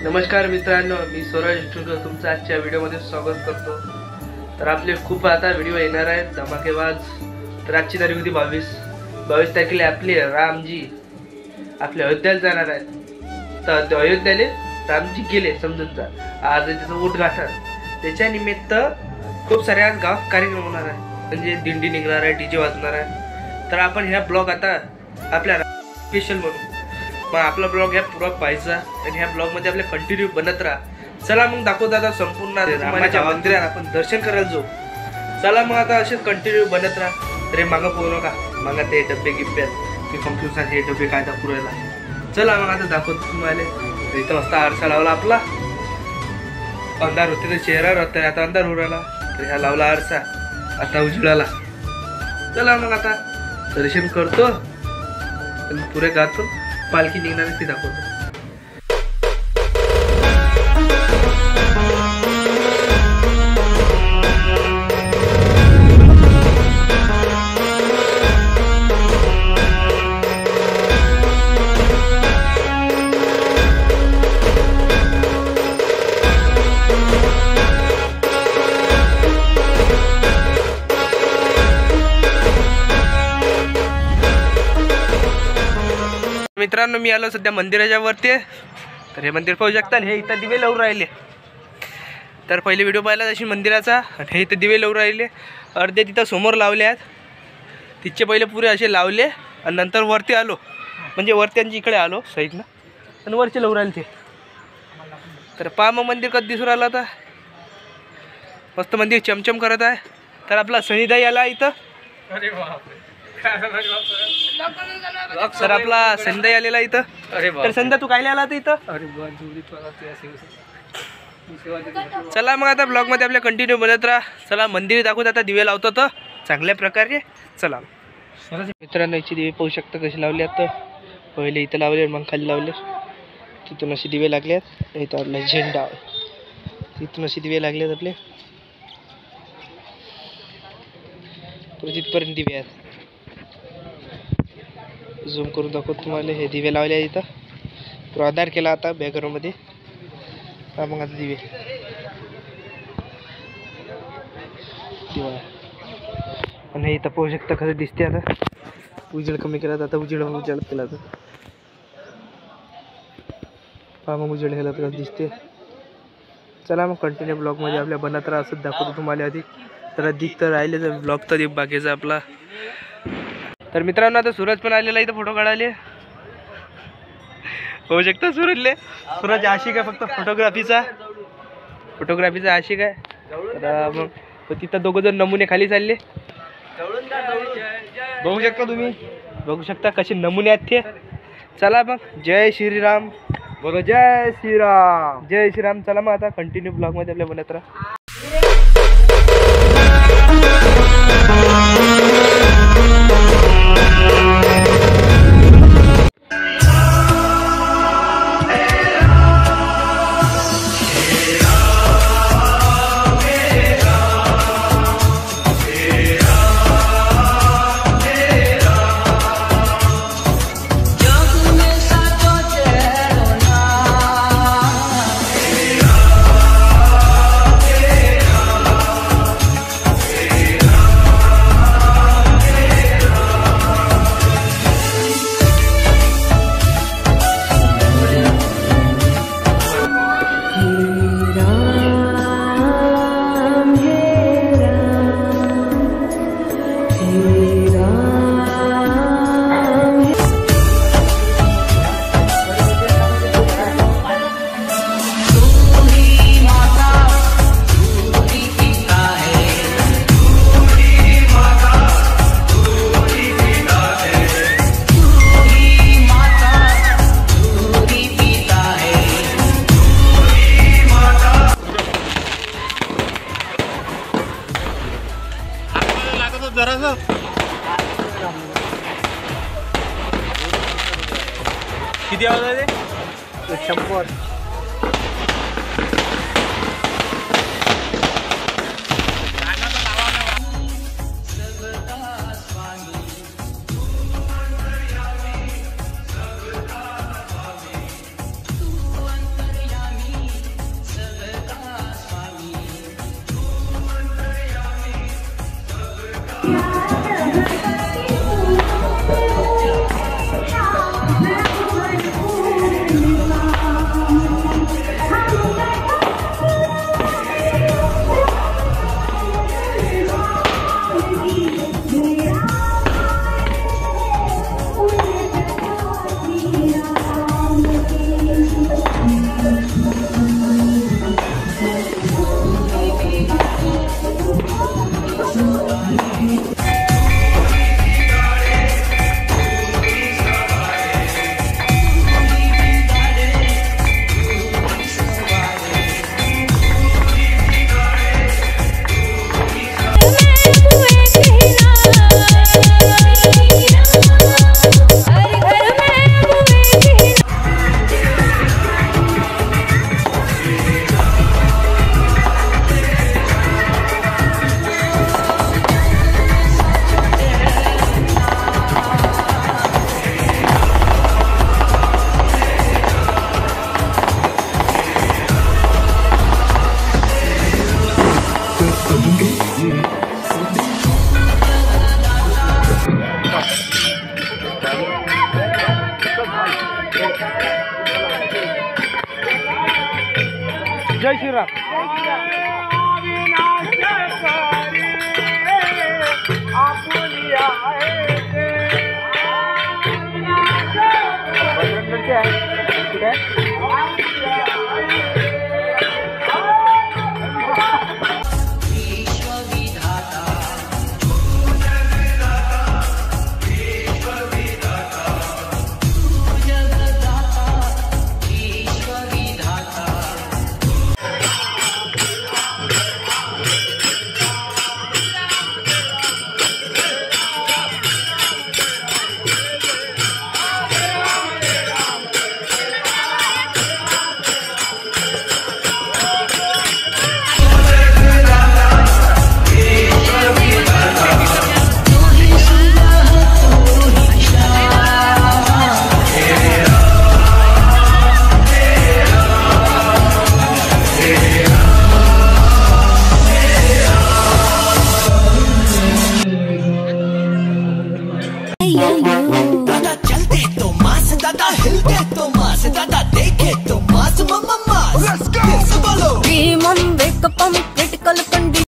नमस्कार मित्रांनो, मी स्वराज इंस्ट्रुकर तुमचं आजच्या व्हिडिओमध्ये स्वागत करतो। तर आपले खूप आता व्हिडिओ येणार आहेत धमाकेबाज। तर आजची तारीख होती 22 तारखेला आपले रामजी आपल्या अयोध्याला जाणार आहेत। तर अयोध्याला रामजी गेले समजून जा, आज त्याचं उद्घाटन। त्याच्या निमित्त खूप सारे आज गावात कार्यक्रम होणार आहे, म्हणजे दिंडी निघणार आहे, डीजे वाजणार आहे। तर आपण ह्या ब्लॉग आता आपल्या स्पेशल म्हणून मग आपला ब्लॉग ह्या पूरा पाहायचा आणि ह्या ब्लॉग मध्ये आपले कंटिन्यू बनत राहा। चला मग दाखवतो आता संपूर्ण रामाच्या मंदिरात आपण दर्शन करायला जाऊ। चला मग आता असेच कंटिन्यू बनत राहा। तरी मागं पोहू नका, मागा ते डब्बे गिब्ब्यात ते कम्प्युटर हे डब्बे काय पुरायला। चला मग आता दाखवतो तुम्हाला। इथं मस्त आरसा लावला आपला, अंधार होते तर चेहरा राहतोय, आता अंधार होऊ राहिला तर ह्या लावला आरसा, आता उजळाला। चला मग आता दर्शन करतो आणि पुरे गातो पालखी निघणार ती दाखवतो। मित्रांनो, मी आलो सध्या मंदिराच्या वरती। तर हे मंदिर पाहू शकता, हे इथं दिवे लावून राहिले। तर पहिले व्हिडिओ पाहिला तशी मंदिराचा, आणि हे इथं दिवे लावून राहिले। अर्धे तिथं समोर लावले आहेत, तिथचे पहिले पुरे असे लावले आणि नंतर वरती आलो, म्हणजे वरत्यांची इकडे आलो साईडनं आणि वरचे लावून राहिले ते। तर पहा मग मंदिर कसं दिसून राहिलं, आता मस्त मंदिर चमचम करत आहे। तर आपला सनीदाई आला इथं। सर आपला संध्या आलेला इथं। तर संध्या तू काय आला इथं? चला मग आता ब्लॉग मध्ये आपल्या कंटिन्यू बनत राहा। चला मंदिर दाखवत, आता दिवे लावतो तर चांगल्या प्रकारे। चला मित्रांनो, याची दिवे पाहू शकता कशी लावले आता। पहिले इथं लावले, मग खाली लावले, तिथून असे दिवे लागले आहेत। इथं आपला झेंडा, तिथून असे दिवे लागले आहेत आपले, तिथपर्यंत दिवे आहेत। झूम करून दाखवतो तुम्हाला। हे दिवे लावले आहे इथं, पुरा आधार केला आता बॅकग्राऊंडमध्ये। मग आता दिवे दिवा, आणि इथं पाहू शकता कसं दिसते। आता उजेड कमी केला, आता उजेड केला तर पहा मग उजेड केला तर कसं दिसते। चला मग कंटिन्यू ब्लॉगमध्ये आपल्या बनत राहा, असंच दाखवतो तुम्हाला। अधिक तर अधिक तर राहिले तर ब्लॉग तर बाकीचा आपला। तर मित्रांनो, आता सूरज पण आलेला इथं फोटो काढायला। होऊ शकता सूरज आशिक आहे फक्त फोटोग्राफीचा आशिक आहे। तर मग तिथं दोघं जण नमुने खाली चालले, बघू शकता तुम्ही, बघू शकता कसे नमुने आहेत ते। चला मग जय श्रीराम बोलो, जय श्रीराम, जय श्रीराम। चला मग आता कंटिन्यू ब्लॉग मध्ये आपल्या बनत राहा। किती आवाज आहे? 100। जय श्रीराम. दादा चलते तो मास, दादा हिलते तो मास, दादा देखे तो मास, मम्मा